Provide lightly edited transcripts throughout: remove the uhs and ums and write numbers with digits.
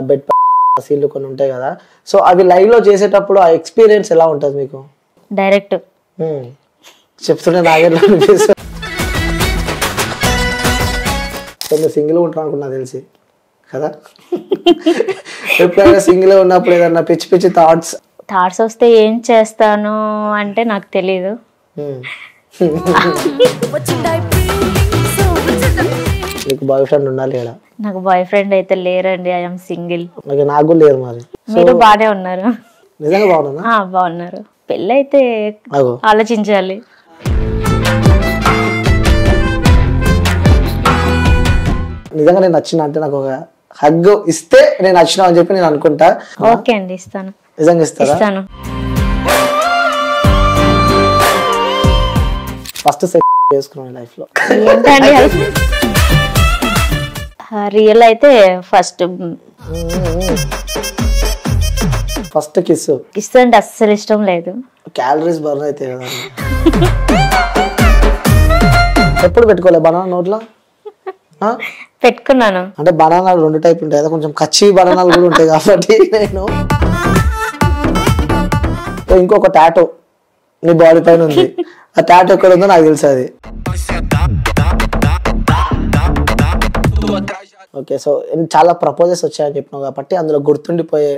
Bed సీన్లు కొన్ని ఉంటాయి కదా, సో అవి లైవ్ లో చేసేటప్పుడు ఆ ఎక్స్పీరియన్స్ ఎలా ఉంటుంది మీకు? డైరెక్ట్ చెప్తుంటే నాగే సింగిల్ ఉంటారు అనుకున్నా తెలిసి కదా. ఎప్పుడైనా సింగిల్ ఉన్నప్పుడు ఏదన్నా పిచ్చి పిచ్చి థాట్స్ వస్తే ఏం చేస్తాను అంటే నాకు తెలీదు. మీకు బాయ్ ఫ్రెండ్ ఉండాలి కదా? నాకు బాయ్ ఫ్రెండ్ అయితే లేరండి, ఐఎమ్ సింగిల్. నాకు కూడా లేరు. మరి మీరు బానే ఉన్నారు? నిజంగా బాగున్నా? బాగున్నారు. పెళ్ళి అయితే ఆలోచించాలి. నిజంగా నేను నచ్చిన అంటే నాకు ఒక హగ్ ఇస్తే నేను నచ్చిన అని చెప్పి నేను అనుకుంటా. ఓకే అండి, ఇస్తాను. నిజంగా ఇస్తారా? ఇస్తాను. ఫస్ట్ సెట్ చేసుకున్నాను లైఫ్ లో. ఏంటండి రియల్ అయితే ఫస్ట్ కిస్ అంటే అస్సలు ఇష్టం లేదు. క్యాలరీస్ బర్న్ అయితే కదా. ఎప్పుడు పెట్టుకోలే బనానా నోట్లో? పెట్టుకున్నాను. అంటే బనానాలు 2 టైప్ ఉంటాయి కదా, కొంచెం కచ్చి బనానాలు కూడా ఉంటాయి కాబట్టి నేను ఇంకొక టాటో నీ బాడీ పైన ఉంది. ఆ టాటో ఎక్కడ ఉందో నాకు తెలుసు అది. ఓకే, సో చాలా ప్రపోజల్స్ వచ్చాయని చెప్పినావు కాబట్టి అందులో గుర్తుండిపోయే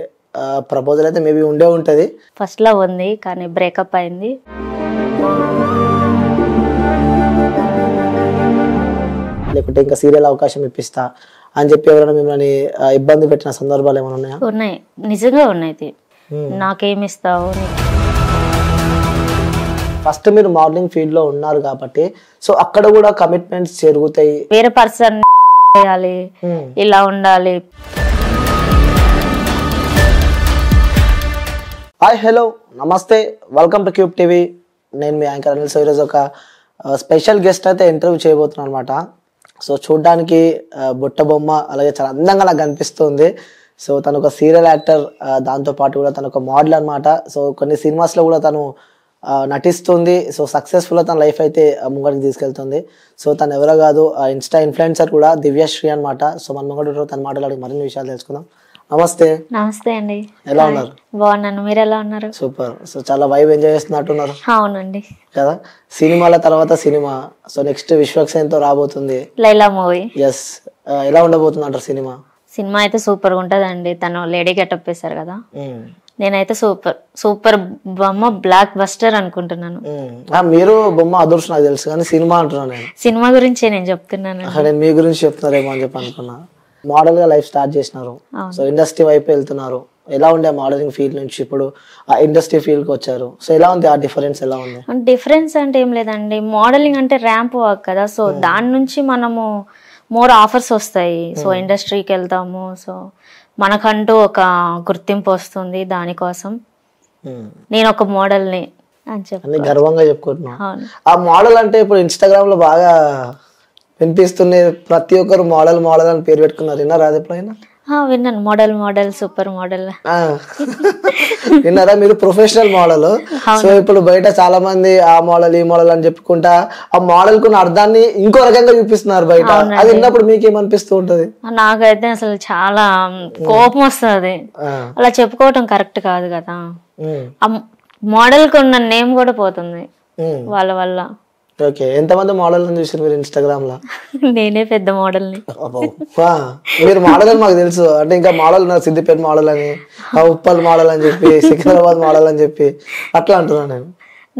ప్రపోజల్ అయితే మేబీ ఉండే ఉంటది. ఫస్ట్ లో ఉంది కానీ బ్రేకప్ అయింది. లేకుంటే ఇంకా సీరియల్ అవకాశం ఇప్పిస్తా అని చెప్పి ఎవరైనా మిమ్మల్ని ఇబ్బంది పెట్టిన సందర్భాలు ఏమైనా ఉన్నాయా? ఉన్నాయి, నిజంగా ఉన్నాయి. నాకేమిస్తావు? ఫస్ట్ మీరు మోడలింగ్ ఫీల్డ్ లో ఉన్నారు కాబట్టి సో అక్కడ కూడా కమిట్మెంట్స్ జరుగుతాయి. వేరే పర్సన్ చేయాలి, ఇలా ఉండాలి. హాయ్, హలో, నమస్తే, వెల్కమ్ టు క్యూబ్ టీవీ. నేను మీ యాంకర్ అనిల్. సో ఈరోజు ఒక స్పెషల్ గెస్ట్ అయితే ఇంటర్వ్యూ చేయబోతున్నాను అనమాట. సో చూడ్డానికి బుట్ట బొమ్మ, అలాగే చాలా అందంగా నాకు కనిపిస్తుంది. సో తను ఒక సీరియల్ యాక్టర్, దాంతోపాటు కూడా తను ఒక మోడల్ అనమాట. సో కొన్ని సినిమాస్లో కూడా తను నటిస్తుంది. సో సక్సెస్ఫుల్గా తన లైఫ్ అయితే ముంగడికి తీసుకెళ్తుంది. సో తను ఎవరో కాదు, ఇన్స్టా ఇన్ఫ్లుయెన్సర్ కూడా దివ్యశ్రీ అనమాట. సో మన ముంగడు తన మాటలు అడిగి మరిన్ని విషయాలు తెలుసుకుందాం. నమస్తే. నమస్తే అండి. ఎలా ఉన్నారు? బాగున్నాను, మీరు ఎలా ఉన్నారు? సూపర్. సో చాలా వైబ్ ఎంజాయ్ చేస్తున్నట్టున్నారు. అవునండి కదా. సినిమాల తర్వాత సినిమా, సో నెక్స్ట్ విశ్వక్సేన్తో రాబోతుంది లైలా మూవీ. ఎస్, ఎలా ఉండబోతుంది అంటారు సినిమా? సినిమా అయితే సూపర్ ఉంటదండి. తను లేడీ గెటప్ వేశారు కదా, నేనైతే సూపర్ బొమ్మ, బ్లాక్ బస్టర్ అనుకుంటున్నాను. మీరు బొమ్మ అదృష్టం నాకు తెలుసు, కానీ సినిమా అంటున్నాను నేను. సినిమా గురించే నేను చెప్తున్నాను. నేను మీ గురించి చెప్తున్నారేమో అని చెప్పి అనుకున్నా. మోడల్ గా లైఫ్ స్టార్ట్ చేసినారు, సో ఇండస్ట్రీ వైపు వెళ్తున్నారు. ఎలా ఉండే మోడలింగ్ ఫీల్డ్ నుంచి ఇప్పుడు ఆ ఇండస్ట్రీ ఫీల్డ్ కి వచ్చారు. సో ఎలా ఉంది ఆ డిఫరెన్స్? ఎలా ఉంది డిఫరెన్స్ అంటే ఏం లేదండి, మోడలింగ్ అంటే ర్యాంప్ వాక్ కదా. సో దాని నుంచి మనము మోర్ ఆఫర్స్ వస్తాయి. సో ఇండస్ట్రీకి వెళ్తాము, సో మనకంటూ ఒక గుర్తింపు వస్తుంది. దానికోసం నేను ఒక మోడల్ని అని చెప్పి గర్వంగా చెప్పుకుంటున్నా. ఆ మోడల్ అంటే ఇప్పుడు ఇన్స్టాగ్రామ్ లో బాగా వినిపిస్తుంది, ప్రతి ఒక్కరు మోడల్ మోడల్ అని పేరు పెట్టుకున్నారు. విన్నారా అది ఎప్పుడైనా? విన్నాను, మోడల్ సూపర్ మోడల్. విన్నారా? మీరు ప్రొఫెషనల్ మోడల్. సో ఇప్పుడు బయట చాలా మంది ఆ మోడల్ ఈ మోడల్ అని చెప్పుకుంటా ఆ మోడల్ కున్న అర్థాన్ని ఇంకో రకంగా చూపిస్తున్నారు బయట. అది విన్నప్పుడు మీకేమనిపిస్తూ ఉంటది? నాకైతే అసలు చాలా కోపం వస్తుంది. అలా చెప్పుకోవటం కరెక్ట్ కాదు కదా. ఆ మోడల్ కున్న నేమ్ కూడా పోతుంది వాళ్ళ వల్ల. ఓకే, ఎంతమంది మోడల్ చూసారు మీరు ఇన్స్టాగ్రామ్ లో? నేనే పెద్ద మోడల్ని. మీరు మోడల్ అని మాకు తెలుసు. అంటే ఇంకా మోడల్ ఉన్నారు, సిద్దిపేట మోడల్ అని, ఉప్పల్ మోడల్ అని చెప్పి, సికింద్రాబాద్ మోడల్ అని చెప్పి అట్లా అంటున్నాను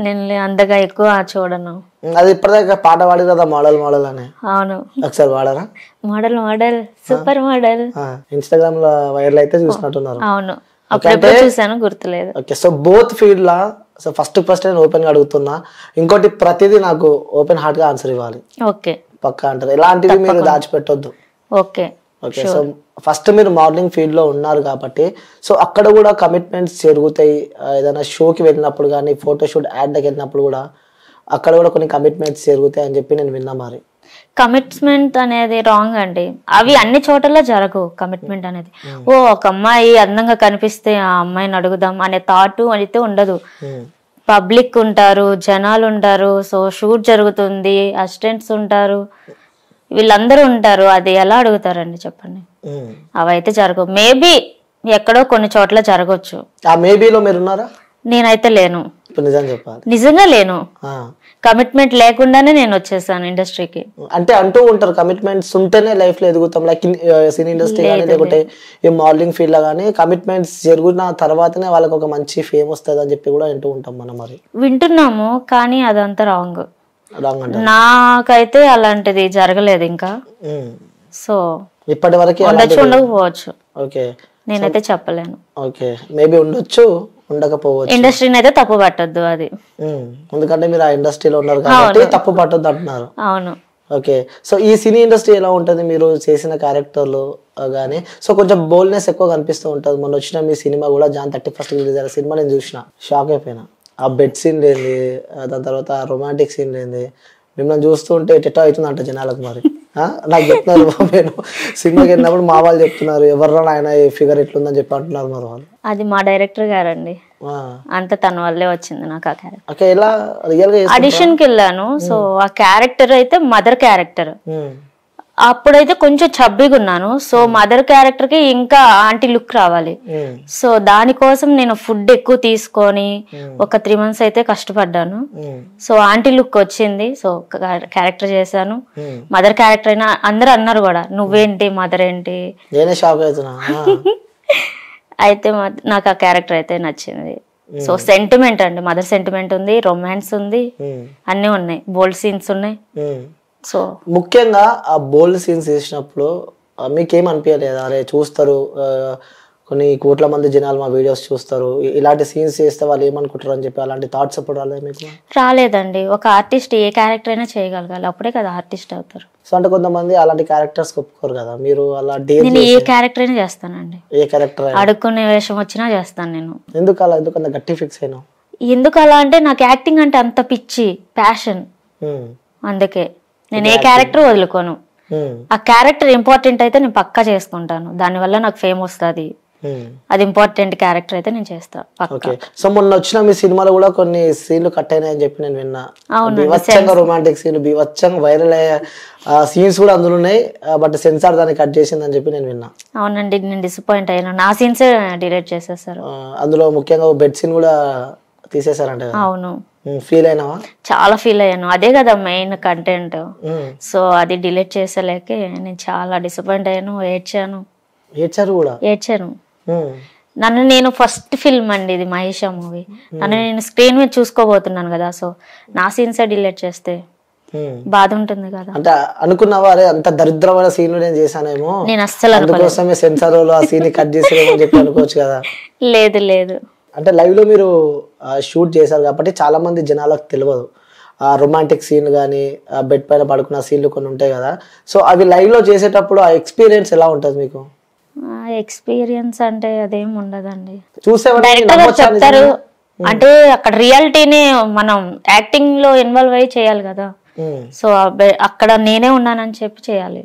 నేను అంతగా ఎక్కువ చూడను. అది ఇప్పటిదాకా పాట పాడి కదా మోడల్ మోడల్ అని. అవును, ఒకసారి పాడారా? Model super model. ఇన్స్టాగ్రామ్ లో వైరల్ అయితే చూసినట్టున్నారు. అవును, అప్పుడెప్పుడు చూసాను, గుర్తులేదు. ఓకే, సో బోత్ ఫీల్డ్ లా సో ఫస్ట్ నేను ఓపెన్ గా అడుగుతున్నా. ఇంకోటి, ప్రతిదీ నాకు ఓపెన్ హార్ట్ గా ఆన్సర్ ఇవ్వాలి. ఓకే, పక్కా అంటారు. ఎలాంటివి మీరు దాచిపెట్టొద్దు. ఓకే ఓకే, సో ఫస్ట్ మీరు మోడలింగ్ ఫీల్డ్ లో ఉన్నారు కాబట్టి సో అక్కడ కూడా కమిట్మెంట్స్ జరుగుతాయి. ఏదైనా షోకి వెళ్ళినప్పుడు కానీ, ఫోటోషూట్ యాడ్కి వెళ్ళినప్పుడు కూడా అక్కడ కూడా కొన్ని కమిట్మెంట్స్ జరుగుతాయి అని చెప్పి నేను విన్నా. మరి కమిట్మెంట్ అనేది రాంగ్ అండి. అవి అన్ని చోట్ల జరగవు. కమిట్మెంట్ అనేది ఒక అమ్మాయి అందంగా కనిపిస్తే ఆ అమ్మాయిని అడుగుదాం అనే థాట్ అయితే ఉండదు. పబ్లిక్ ఉంటారు, జనాలు ఉంటారు, సో షూట్ జరుగుతుంది, అసిస్టెంట్స్ ఉంటారు, వీళ్ళందరూ ఉంటారు. అది ఎలా అడుగుతారండి చెప్పండి? అవైతే జరగవు. మేబీ ఎక్కడో కొన్ని చోట్ల జరగవచ్చు. ఆ మేబీలో మీరు ఉన్నారా? నేనైతే లేను, ఇప్పుడు నిజం చెప్పాలి, నిజంగా లేను. కమిట్మెంట్ లేకుండానే నేను వచ్చేసాను ఇండస్ట్రీకి. అంటే అంటూ ఉంటారు కమిట్మెంట్స్ ఉంటేనే లైఫ్ లో ఎదుగుతాం, లైక్ సినీ ఇండస్ట్రీ కానీ లేకుంటే ఈ మోడలింగ్ ఫీల్డ్ లో కానీ కమిట్మెంట్స్ జరిగిన తర్వాతనే వాళ్ళకి ఒక మంచి ఫేమ్ వస్తుంది అని చెప్పి కూడా వింటూ ఉంటాం మనం. మరి వింటున్నాము, కానీ అదంతా రాంగ్. రాంగ్ అంటే నాకైతే అలాంటిది జరగలేదు ఇంకా. సో ఇప్పటి వరకు ఉండొచ్చు, ఉండకపోవచ్చు. ఓకే, నేనైతే చెప్పలేను. ఓకే, మేబీ ఉండొచ్చు, ఉండకపోవచ్చు. ఇండస్ట్రీని అయితే తప్పు పట్టొద్దు అది. ఎందుకంటే మీరు ఆ ఇండస్ట్రీలో ఉన్నారు కాబట్టి తప్పు పట్టొద్దు అంటున్నారు. అవును. ఓకే, సో ఈ సినీ ఇండస్ట్రీ ఎలా ఉంటుంది మీరు చేసిన క్యారెక్టర్లు కానీ? సో కొంచెం బోల్డ్నెస్ ఎక్కువ కనిపిస్తూ ఉంటుంది. మొన్న వచ్చిన మీ సినిమా కూడా Jan 31st రిలీజ్ అయిన సినిమా నేను చూసిన, షాక్ అయిపోయినా. ఆ బెడ్ సీన్ లేని, దాని తర్వాత రొమాంటిక్ సీన్ లేని, మిమ్మల్ని చూస్తూ ఉంటే టెటో అవుతుందంట జనాలకు. మరి నాకు చెప్తున్నారు, నేను సినిమాకి వెళ్ళినప్పుడు మా వాళ్ళు చెప్తున్నారు, ఎవర్రా ఆయన ఈ ఫిగర్ ఎట్లుందని చెప్పి అంటున్నారు. మరి వాళ్ళు అది మా డైరెక్టర్ గారండి, అంత తన వల్లే వచ్చింది నాకు ఆ క్యారెక్టర్. ఓకే, ఎలా రియల్ గా ఆడిషన్ కి వెళ్ళాను. సో ఆ క్యారెక్టర్ అయితే మదర్ క్యారెక్టర్. అప్పుడైతే కొంచెం చబ్బిగా ఉన్నాను. సో మదర్ క్యారెక్టర్ కి ఇంకా ఆంటీ లుక్ రావాలి. సో దానికోసం నేను ఫుడ్ ఎక్కువ తీసుకొని ఒక 3 months అయితే కష్టపడ్డాను. సో ఆంటీ లుక్ వచ్చింది. సో క్యారెక్టర్ చేశాను. మదర్ క్యారెక్టర్ అయినా అందరూ అన్నారు కూడా, నువ్వేంటి మదర్ ఏంటి. నేనే షాక్ అవుతున్నా. అయితే నాకు ఆ క్యారెక్టర్ అయితే నచ్చింది. సో సెంటిమెంట్ అండి, మదర్ సెంటిమెంట్ ఉంది, రొమాన్స్ ఉంది, అన్నీ ఉన్నాయి, బోల్డ్ సీన్స్ ఉన్నాయి. సో ముఖ్యంగా ఆ బోల్డ్ సీన్స్ చేసినప్పుడు మీకేం అనిపించలేదు? అరే చూస్తారు కొన్ని కోట్ల మంది జనాలు మా వీడియోస్ చూస్తారు, ఇలాంటి సీన్స్ చేస్తే వాళ్ళు ఏమనుకుంటారు అని చెప్పి అలాంటి థాట్స్ ఎప్పుడు రాలేదు మీకు? రాలేదండి. ఒక ఆర్టిస్ట్ ఏ క్యారెక్టర్ అయినా చేయగలగాలి, అప్పుడే కదా ఆర్టిస్ట్ అవుతారు. సో అంటే కొంతమంది అలాంటి క్యారెక్టర్స్ ఒప్పుకోరు కదా, మీరు అలా నేను ఏ క్యారెక్టర్ అయినా చేస్తానండి. ఏ క్యారెక్టర్? అడుక్కునే వేషం వచ్చినా చేస్తాను నేను. ఎందుకు అలా, ఎందుకు అంత గట్టి ఫిక్స్ అయినా? ఎందుకు అలా అంటే నాకు యాక్టింగ్ అంటే అంత పిచ్చి, ప్యాషన్. అందుకే నేను ఏ క్యారెక్టర్ వదులుకోను. ఆ క్యారెక్టర్ ఇంపార్టెంట్ అయితే నేను పక్కా చేసుకుంటాను, దానివల్ల నాకు ఫేమ్ వస్తుంది. అది ఇంపార్టెంట్ క్యారెక్టర్ అయితే నేను చేస్తా పక్కా. సో మొన్న వచ్చిన మీ సినిమాలో కూడా కొన్ని సీన్లు కట్ అయినాయని చెప్పి నేను విన్నా. బీభత్సంగా రొమాంటిక్ సీన్, బీభత్సంగా వైరల్ అయ్యే సీన్స్ కూడా అందులో ఉన్నాయి, బట్ సెన్సార్ దాన్ని కట్ చేసిందని చెప్పి నేను విన్నా. అవునండి, నేను డిసప్పాయింట్ అయ్యాను. నా సీన్సే డిలీట్ చేసేసారు. అందులో ముఖ్యంగా బెడ్ సీన్ కూడా తీసేసారంట. అవును. ఫీల్ అయినావా? చాలా ఫీల్ అయ్యాను, అదే కదా మెయిన్ కంటెంట్. సో అది డిలీట్ చేసేలేకే నేను చాలా డిసప్పాయింట్ అయ్యాను, ఏడ్చాను. ఏడ్చాను. నన్ను నేను ఫస్ట్ ఫిల్మ్ అండి ఇది, మహేష్ మూవీ. నన్ను నేను స్క్రీన్ మీద చూసుకోబోతున్నాను కదా, సో నా సీన్సే డిలీట్ చేస్తే బాధ ఉంటుంది కదా. అంటే అనుకున్నావా అరే అంత దరిద్రమైన సీన్ నేను చేశానేమో, నేను అస్సలు అందుకోసమే సెన్సార్ లో ఆ సీన్ కట్ చేసేమో అని చెప్పి అనుకోవచ్చు కదా? లేదు లేదు, అంటే లైవ్ లో మీరు షూట్ చేశారు కాబట్టి చాలా మంది జనాలకు తెలియదు ఆ రొమాంటిక్ సీన్ కానీ బెడ్ పైన పడుకున్న సీన్లు కొన్ని ఉంటాయి కదా. సో అవి లైవ్ లో చేసేటప్పుడు ఆ ఎక్స్పీరియన్స్ ఎలా ఉంటుంది మీకు? ఎక్స్పీరియన్స్ అంటే అదేం ఉండదండి, డైరెక్టర్ చెప్తారు. అంటే అక్కడ రియాలిటీని మనం యాక్టింగ్ లో ఇన్వాల్వ్ అయ్యి చేయాలి కదా. సో అక్కడ నేనే ఉన్నానని చెప్పి చేయాలి.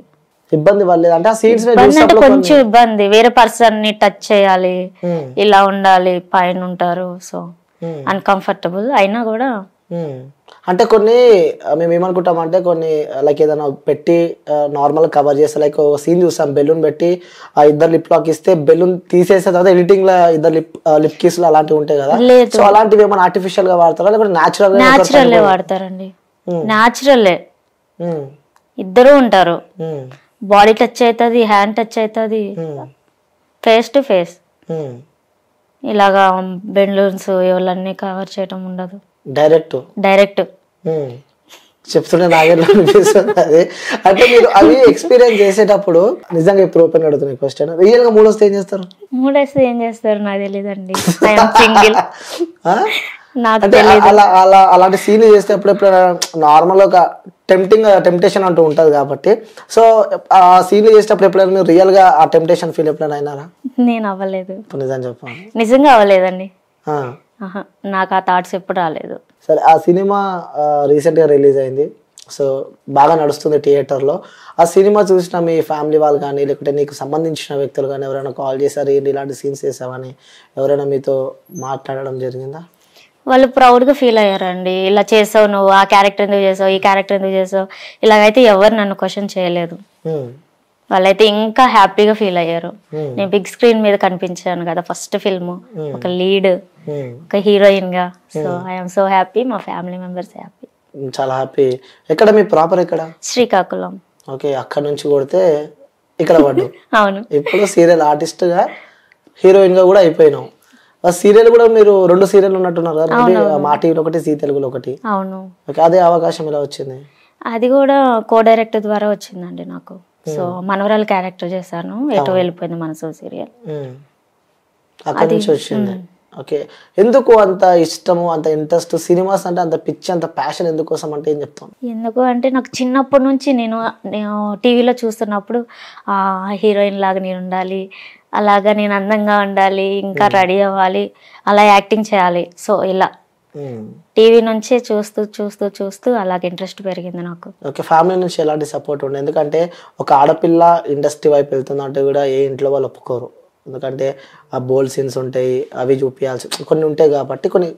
ఇబ్బంది పడలేదు అంటే? ఆ సీన్స్ అంటే కొంచెం ఇబ్బంది, వేరే పర్సన్ ని టచ్ చేయాలి, ఇలా ఉండాలి, పైన ఉంటారు. సో అన్కంఫర్టబుల్ అయినా కూడా అంటే కొన్ని మేము ఏమనుకుంటాం అంటే కొన్ని లైక్ ఏదైనా పెట్టి నార్మల్ కవర్ చేస్తే, లైక్ సీన్ చూస్తాం బెలూన్ పెట్టి ఆ ఇద్దరు లిప్ లాక్ ఇస్తే బెలూన్ తీసేసిన తర్వాత ఎడిటింగ్ లో ఇద్దరు లిప్ కిస్లు అలాంటివి ఉంటాయి కదా. సో అలాంటివి ఏమైనా ఆర్టిఫిషియల్ గా వాడతారా లేకపోతే న్యాచురల్ వాడతారండి? న్యాచురల్లే, ఇద్దరు ఉంటారు. బాడీ టచ్ అవుతుంది, హ్యాండ్ టచ్ అవుతుంది, ఫేస్ టు ఫేస్. ఇలాగా బెలూన్స్ ఇవన్నీ కవర్ చేయడం ఉండదు, డైరెక్ట్ చెప్తుంటే నాగేలా అనిపిస్తుంది అది. అంటే మీరు అవి ఎక్స్పీరియన్స్ చేసేటప్పుడు నిజంగా ఇప్పుడు ఓపెన్ అడుగుతున్న క్వశ్చన్, రియల్ గా మూడు వస్తే ఏం చేస్తారు? నాకు తెలియదండి, సింగిల్. అంటే అలాంటి సీన్లు చేస్తే ఎప్పుడెప్పుడైనా నార్మల్ ఒక టెంప్టేషన్ అంటూ ఉంటది కాబట్టి, సో ఆ సీన్లు చేసేటప్పుడు ఎప్పుడైనా మీరు రియల్ గా ఆ టెంప్టేషన్ ఫీల్ ఎప్పుడైనా అయినారా? నేను అవ్వలేదు, నిజం చెప్పండి. నిజంగా అవ్వలేదండి, నాకు ఆ థాట్స్ ఎప్పుడు రాలేదు. సరే, ఆ సినిమా రీసెంట్ గా రిలీజ్ అయింది, సో బాగా నడుస్తుంది థియేటర్లో. ఆ సినిమా చూసిన మీ ఫ్యామిలీ వాళ్ళు కానీ లేకుంటే నీకు సంబంధించిన వ్యక్తులు కానీ ఎవరైనా కాల్ చేశారు ఏంటి ఇలాంటి సీన్స్ చేసావని, ఎవరైనా మీతో మాట్లాడడం జరిగిందా? వాళ్ళు ప్రౌడ్గా ఫీల్ అయ్యారండి, ఇలా చేసావు నువ్వు, ఆ క్యారెక్టర్ ఎందుకు చేసావు, ఈ క్యారెక్టర్ ఎందుకు చేసావు, ఇలాగైతే ఎవరు నన్ను క్వశ్చన్ చేయలేదు. వాళ్ళైతే ఇంకా హ్యాపీగా ఫీల్ అయ్యారు. నేను బిగ్ స్క్రీన్ మీద కనిపించాను కదా ఫస్ట్ ఫిల్మ్, ఒక లీడ్, ఒక హీరోయిన్ గా. సో ఐఎమ్ సో హ్యాపీ, మా ఫ్యామిలీ మెంబర్స్ హ్యాపీ. చాలా హ్యాపీ. ఎక్కడ మీ ప్రాపర్ ఎక్కడ? శ్రీకాకుళం. ఓకే, అక్కడ నుంచి కొడితే ఇక్కడ పడ్డు. అవును. ఇప్పుడు సీరియల్ ఆర్టిస్ట్ గా హీరోయిన్ గా కూడా అయిపోయినావు. సీరియల్ కూడా మీరు 2 సీరియల్ ఉన్నట్టున్నారు కదా, మా టీవీలో ఒకటి, జీ తెలుగులో ఒకటి. అవును. ఓకే, అదే అవకాశం ఎలా వచ్చింది? అది కూడా కో డైరెక్టర్ ద్వారా వచ్చిందండి నాకు. సో మనవరాలు క్యారెక్టర్ చేశాను, ఎటో వెళ్ళిపోయింది మనసు సీరియల్. అక్కడ నుంచి వచ్చింది. ఓకే, ఎందుకు అంత ఇష్టము, అంత ఇంట్రెస్ట్ సినిమాస్ అంటే, అంత పిచ్చి, అంత ప్యాషన్ ఎందుకోసం అంటే ఏం చెప్తాను? ఎందుకు అంటే నాకు చిన్నప్పటి నుంచి నేను టీవీలో చూస్తున్నప్పుడు హీరోయిన్ లాగా నేను ఉండాలి, అలాగా నేను అందంగా ఉండాలి, ఇంకా రెడీ అవ్వాలి, అలా యాక్టింగ్ చేయాలి. సో ఇలా టీవీ నుంచే చూస్తూ చూస్తూ చూస్తూ అలాగే ఇంట్రెస్ట్ పెరిగింది నాకు. ఓకే, ఫ్యామిలీ నుంచి ఎలాంటి సపోర్ట్ ఉండే? ఎందుకంటే ఒక ఆడపిల్ల ఇండస్ట్రీ వైపు వెళ్తుందంటే కూడా ఏ ఇంట్లో వాళ్ళు ఒప్పుకోరు. ఎందుకంటే ఆ బోల్డ్ సీన్స్ ఉంటాయి, అవి చూపించాల్సి కొన్ని ఉంటాయి కాబట్టి, కొన్ని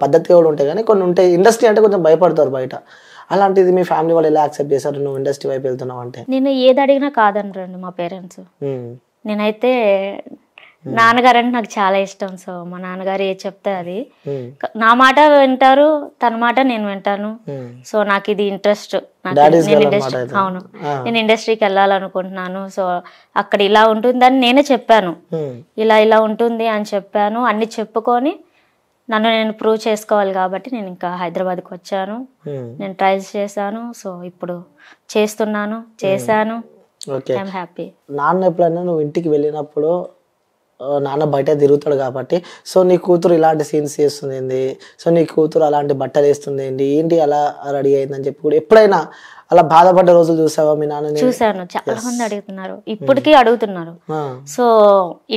పద్ధతిగా కూడా ఉంటాయి, కానీ కొన్ని ఉంటాయి. ఇండస్ట్రీ అంటే కొంచెం భయపడతారు బయట. అలాంటిది మీ ఫ్యామిలీ వాళ్ళు ఎలా యాక్సెప్ట్ చేశారు నువ్వు ఇండస్ట్రీ వైపు వెళ్తున్నావు అంటే? నేను ఏది అడిగినా కాదనరండి మా పేరెంట్స్. నేనైతే నాన్నగారు అంటే నాకు చాలా ఇష్టం. సో మా నాన్నగారు ఏది చెప్తే అది, నా మాట వింటారు, తన మాట నేను వింటాను. సో నాకు ఇది ఇంట్రెస్ట్. నేను ఇండస్ట్రీ, అవును, నేను ఇండస్ట్రీకి వెళ్ళాలనుకుంటున్నాను. సో అక్కడ ఇలా ఉంటుందని నేనే చెప్పాను, ఇలా ఇలా ఉంటుంది అని చెప్పాను. అన్ని చెప్పుకొని నన్ను నేను ప్రూవ్ చేసుకోవాలి కాబట్టి నేను ఇంకా హైదరాబాద్కి వచ్చాను. నేను ట్రైల్స్ చేశాను. సో ఇప్పుడు చేస్తున్నాను, చేశాను. I'm happy. నాన్న ఎప్పుడైనా నువ్వు ఇంటికి వెళ్ళినప్పుడు, నాన్న బయట తిరుగుతాడు కాబట్టి, సో నీ కూతురు ఇలాంటి సీన్స్ చేస్తుంది, సో నీ కూతురు అలాంటి బట్టలు వేస్తుంది ఏంటి అలా రెడీ అయిందని చెప్పి కూడా ఎప్పుడైనా అలా బాధపడ్డ రోజులు చూసావా మీ నాన్న? చూసాను, చాలా మంది అడుగుతున్నారు, ఇప్పటికీ అడుగుతున్నారు. సో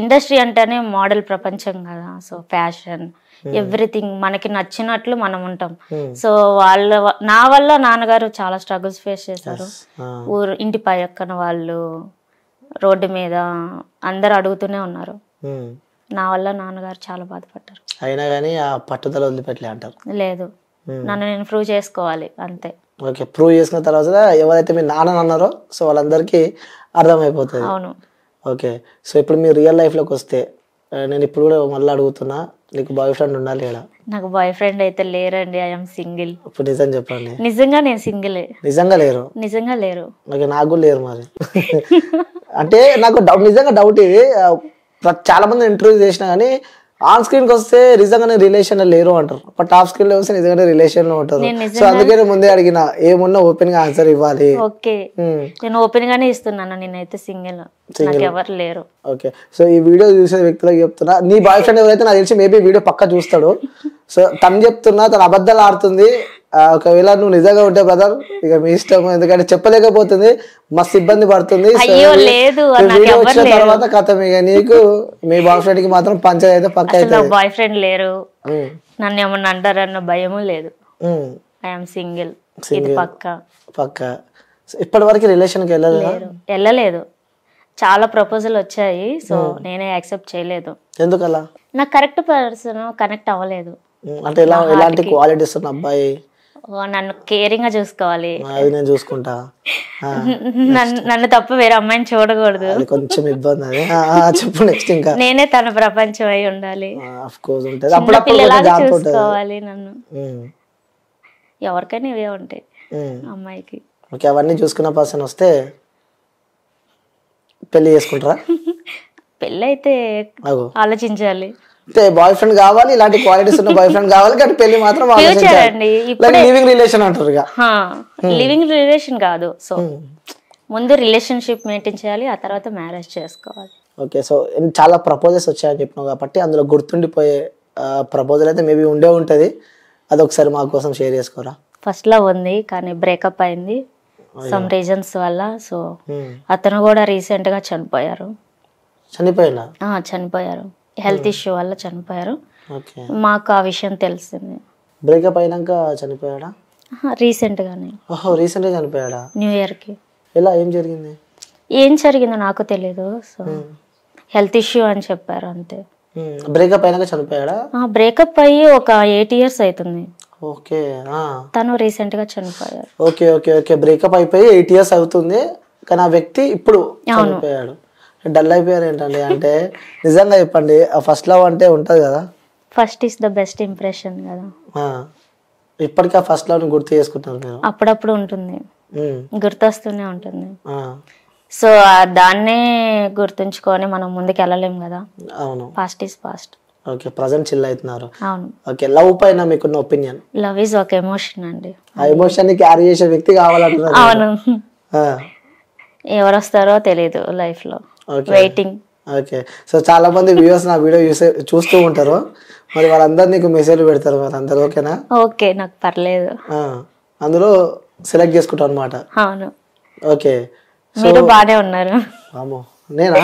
ఇండస్ట్రీ అంటేనే మోడల్ ప్రపంచం కదా. సో ఫ్యాషన్, ఎవ్రీథింగ్ మనకి నచ్చినట్లు మనం ఉంటాం. సో నా వల్ల నాన్నగారు చాలా స్ట్రగుల్స్ ఫేస్ చేశారు. ఇంటి పక్కన వాళ్ళు, రోడ్డు మీద అందరు అడుగుతూనే ఉన్నారు. నా వల్ల నాన్నగారు చాలా బాధపడ్డారు. అయినా కానీ ఆ పట్టుదల వదిలిపెట్టలే అంటారు? లేదు, నన్ను నేను ప్రూవ్ చేసుకోవాలి అంతే. ఓకే, ప్రూవ్ చేసుకున్న తర్వాత ఎవరైతే మీ నాన్న అన్నారో సో వాళ్ళందరికీ అర్థమైపోతుంది. అవును. ఓకే, సో ఇప్పుడు మీ రియల్ లైఫ్లోకి వస్తే, నేను ఇప్పుడు కూడా మళ్ళీ అడుగుతున్నా, నీకు బాయ్ ఫ్రెండ్ ఉండాలి కదా? నాకు బాయ్ ఫ్రెండ్ అయితే లేరండి, ఐఎమ్ సింగిల్. ఇప్పుడు నిజం చెప్పండి. నిజంగా నేను సింగిలే. నిజంగా లేరు? నిజంగా లేరు. ఓకే, నాకు కూడా లేరు మరి. అంటే నాకు నిజంగా డౌట్ ఇది. చాలా మంది ఇంటర్వ్యూ చేసినా కానీ ఆన్ స్క్రీన్ కి వస్తే నిజంగానే రిలేషన్ లేరు అంటారు, బట్ ఆఫ్ స్క్రీన్ లో వస్తే నిజంగానే రిలేషన్ లో ఉంటారు. సో అందుకే ముందే అడిగిన, ఏమున్నా ఓపెన్ గా ఆన్సర్ ఇవ్వాలి. ఓకే, నేను ఓపెన్ గానే ఇస్తున్నాను, నేనైతే సింగిల్, నాకు ఎవరు లేరు. ఓకే, సో ఈ వీడియో చూసే వ్యక్తులకు చెప్తున్నా, నీ బాయ్ ఫ్రెండ్ ఎవరైతే నాకు తెలిసి మేబీ వీడియో పక్కా చూస్తాడు. సో తను చెప్తున్నా, తను అబద్ధాలు ఆడుతుంది. ఒకవేళ నువ్వు నిజంగా ఉంటే బ్రదర్ ఇక మీ ఇష్టం, ఎందుకంటే చెప్పలేకపోతుంది, మస్తు ఇబ్బంది పడుతుంది. వీడియో వచ్చిన తర్వాత కథ ఇక నీకు మీ బాయ్ ఫ్రెండ్ కి మాత్రం పంచాయతీ అయితే పక్క అయితే. బాయ్ ఫ్రెండ్ లేరు, నన్ను ఏమన్నా అంటారన్న భయము లేదు. ఐఎమ్ సింగిల్, ఇది పక్క. ఇప్పటి వరకు రిలేషన్ కి వెళ్ళలేదు. చాలా ప్రపోజల్ వచ్చాయి, సో నేనే యాక్సెప్ట్ చేయలేదు. ఎందుకలా? నాకు కరెక్ట్ పర్సన్ కనెక్ట్ అవ్వలేదు. అంటే ఎలాంటి క్వాలిటీస్ ఉన్న అబ్బాయి? నన్ను కేరింగ్ గా చూసుకోవాలి, అది నేను చూసుకుంటా. నన్ను తప్ప వేరే అమ్మాయిని చూడకూడదు, కొంచెం ఇబ్బంది. అది చెప్పు నెక్స్ట్. ఇంకా నేనే తన ప్రపంచం అయి ఉండాలి. చూసుకోవాలి నన్ను. ఎవరికైనా ఇవే ఉంటాయి అమ్మాయికి. ఓకే, అవన్నీ చూసుకున్న పర్సన్ వస్తే పెళ్లి చేసుకుంటారా? పెళ్ళి అయితే ఆలోచించాలి. బాయ్ ఫ్రెండ్ కావాలి, ఇలాంటి క్వాలిటీస్ ఉన్న బాయ్ ఫ్రెండ్ కావాలి, కానీ పెళ్లి మాత్రం లివింగ్ రిలేషన్ అంటారు. లివింగ్ రిలేషన్ కాదు, సో ముందు రిలేషన్షిప్ మెయింటైన్ చేయాలి, ఆ తర్వాత మ్యారేజ్ చేసుకోవాలి. ఓకే, సో చాలా ప్రపోజల్స్ వచ్చాయని చెప్పినావు కాబట్టి అందులో గుర్తుండిపోయే ప్రపోజల్ అయితే మేబీ ఉండే ఉంటది, అది ఒకసారి మా కోసం షేర్ చేసుకోరా? ఫస్ట్ లో ఉంది, కానీ బ్రేకప్ అయింది సమ్ రీజన్స్ వల్ల. సో అతను కూడా రీసెంట్ గా చనిపోయారు. చనిపోయారు, హెల్త్ ఇష్యూ వల్ల చనిపోయారు. మాకు ఆ విషయం తెలిసింది. బ్రేకప్ అయినాక చనిపోయాడా? రీసెంట్ గానే. రీసెంట్ గా చనిపోయాడా? న్యూ ఇయర్ కి. ఎలా, ఏం జరిగింది? ఏం జరిగిందో నాకు తెలీదు. సో హెల్త్ ఇష్యూ అని చెప్పారు అంతే. బ్రేకప్ అయినాక చనిపోయాడా? బ్రేకప్ అయ్యి ఒక 8 years అవుతుంది. ఓకే, తను రీసెంట్ గా చనిపోయారు. ఓకే ఓకే ఓకే, బ్రేకప్ అయిపోయి 8 years అవుతుంది, కానీ ఆ వ్యక్తి ఇప్పుడు చనిపోయాడు. డల్ అయిపోయారు ఏంటండి? అంటే నిజంగా చెప్పండి, ఆ ఫస్ట్ లవ్ అంటే ఉంటది కదా, first is the best impression కదా. ఇప్పటికీ ఆ ఫస్ట్ లవ్ ని గుర్తు చేసుకుంటారు మీరు? అప్పుడప్పుడు ఉంటుంది, గుర్తొస్తూనే ఉంటుంది. ఆ, సో దాన్నే గుర్తుంచుకొని మనం ముందుకు వెళ్ళలేం కదా. అవును, past is past. Okay, present chill అవుతున్నారు. అవును. ఓకే, లవ్ పైన మీకున్న ఒపీనియన్? లవ్ ఈజ్ ఒక ఎమోషన్ అండి. ఆ ఎమోషన్ ని క్యారీ చేసే వ్యక్తి కావాలంటున్నారు. అవును. ఆ, ఎవరు వస్తారో తెలియదు లైఫ్ లో, ఓకే, వెయిటింగ్. ఓకే. సో చాలా మంది వ్యూవర్స్ నా వీడియో చూస్తూ ఉంటారు, మరి వాళ్ళందరూ నీకు మెసేజ్ పెడతారు, మరి అందరు ఓకేనా? ఓకే, నాకు పర్లేదు. అందులో సెలెక్ట్ చేసుకుంటాం అనమాట. అవును. ఓకే, మీరు బానే ఉన్నారు. అమ్మో, నేనా?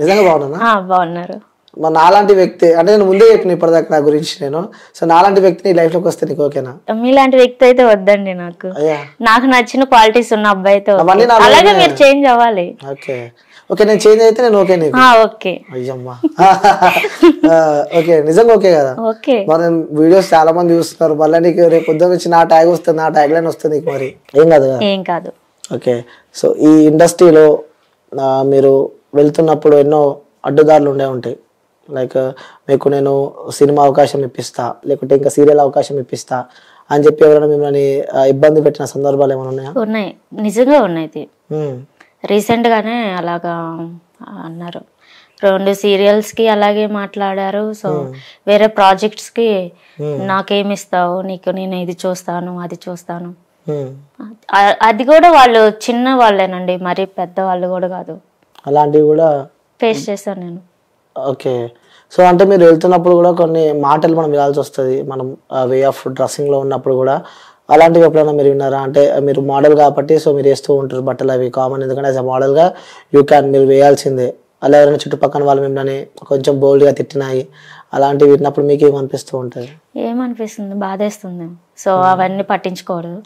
నిజంగా బాగున్నానా? బాగున్నారు. మరి నాలాంటి వ్యక్తి అంటే నేను ముందే చెప్పిన ఇప్పటిదాకా నా గురించి నేను, సో నాలాంటి వ్యక్తి నీ లైఫ్ లోకి వస్తే నీకు ఓకేనా? మీలాంటి వ్యక్తి అయితే వద్దండి నాకు. అయ్యా, నాకు నచ్చిన క్వాలిటీస్ ఉన్న అబ్బాయితో. అవన్నీ నాలో అలాగే ఉన్నాయి. మీరు చేంజ్ అవ్వాలి. ఓకే, ఓకే, నేను చేంజ్ అయితే నేను ఓకే నీకు? ఓకే. అయ్యమ్మా, ఓకే, నిజంగా ఓకే కదా? ఓకే. మరి వీడియోస్ చాలా మంది చూస్తున్నారు, మళ్ళీ నీకు రేపు పొద్దున్న నుంచి నా ట్యాగ్ వస్తుంది, నా ట్యాగ్ లైన్ వస్తుంది నీకు, మరి ఏం కాదు కదా? ఏం కాదు. ఓకే, సో ఈ ఇండస్ట్రీలో మీరు వెళ్తున్నప్పుడు ఎన్నో అడ్డుదారులు ఉండే ఉంటాయి. లైక్ మీకు నేను సినిమా అవకాశం ఇప్పిస్తా, లేకుంటే ఇంకా సీరియల్ అవకాశం ఇప్పిస్తా అని చెప్పి ఎవరైనా మిమ్మల్ని ఇబ్బంది పెట్టిన సందర్భాలు ఏమైనా ఉన్నాయా? ఉన్నాయి, నిజంగా ఉన్నాయి. రీసెంట్ గానే అలాగా అన్నారు. 2 సీరియల్స్ కి అలాగే మాట్లాడారు. సో వేరే ప్రాజెక్ట్స్ కి నాకేమిస్తావు, నీకు నేను ఇది చూస్తాను అది చూస్తాను. అది కూడా వాళ్ళు చిన్న వాళ్ళేనండి, మరి పెద్ద వాళ్ళు కూడా కాదు. అలాంటివి కూడా ఫేస్ చేశాను నేను. ఓకే, సో అంటే మీరు వెళ్తున్నప్పుడు కూడా కొన్ని మాటలు మనం వినాల్సి వస్తుంది, మనం వే ఆఫ్ డ్రెస్సింగ్ లో ఉన్నప్పుడు కూడా. అలాంటివి ఎప్పుడైనా మీరు విన్నారా? అంటే మీరు మోడల్ కాబట్టి సో మీరు వేస్తూ ఉంటారు బట్టలు, అవి కామన్, ఎందుకంటే యాజ్ అ మోడల్ గా మీరు వేయాల్సిందే. అలా ఎవరైనా చుట్టుపక్కల వాళ్ళు మిమ్మల్ని కొంచెం బోల్డ్ గా తిట్టినాయి, అలాంటివి విన్నప్పుడు మీకు ఏమనిపిస్తూ ఉంటుంది? ఏమనిపిస్తుంది, బాధేస్తుంది. సో అవన్నీ పట్టించుకోరు,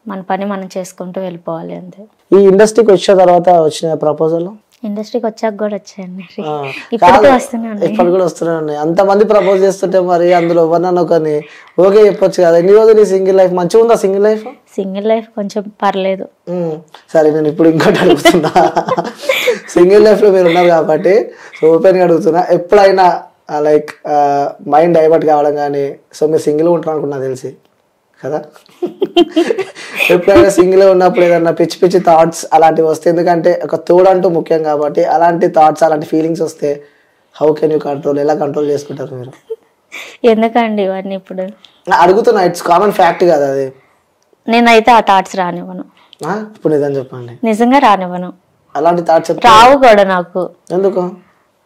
మన పని మనం చేసుకుంటూ వెళ్ళిపోవాలి అంతే. ఈ ఇండస్ట్రీకి వచ్చిన తర్వాత వచ్చిన ప్రపోజల్? ఇండస్ట్రీకి వచ్చాక కూడా వచ్చాయండి, ఇప్పటికీ వస్తున్నాయి. ఇప్పటి కూడా వస్తూనే ఉన్నాయి. అంతమంది ప్రపోజ్ చేస్తుంటే మరి అందులో ఎవరినన్నా ఒకరిని ఓకే చెప్పొచ్చు కదా. ఎన్ని రోజులు నీ సింగిల్ లైఫ్? మంచిగా ఉందా సింగిల్ లైఫ్? సింగిల్ లైఫ్ కొంచెం పర్లేదు. సరే, నేను ఇప్పుడు ఇంకోటి అడుగుతున్నా. సింగిల్ లైఫ్ లో మీరు ఉన్నారు కాబట్టి సో ఓపెన్ గా అడుగుతున్నా, ఎప్పుడైనా లైక్ మైండ్ డైవర్ట్ కావడం కానీ, సో మీరు సింగిల్ ఉంటారు అనుకున్నా తెలిసి కదా, ఎప్పుడైనా సింగిల్ ఉన్నప్పుడు ఏదన్నా పిచ్చి పిచ్చి థాట్స్ అలాంటివి వస్తే, ఎందుకంటే ఒక తోడంటూ ముఖ్యం కాబట్టి, అలాంటి థాట్స్ అలాంటి ఫీలింగ్స్ వస్తే హౌ కెన్ యూ కంట్రోల్, ఎలా కంట్రోల్ చేసుకుంటారు మీరు? ఎందుకండి ఇవన్నీ ఇప్పుడు అడుగుతున్నా, ఇట్స్ కామన్ ఫ్యాక్ట్ కదా అది. నేనైతే ఆ థాట్స్ రానివ్వను. ఇప్పుడు నిజం చెప్పండి. నిజంగా రానివ్వను. అలాంటి థాట్స్ రావు కూడా నాకు. ఎందుకు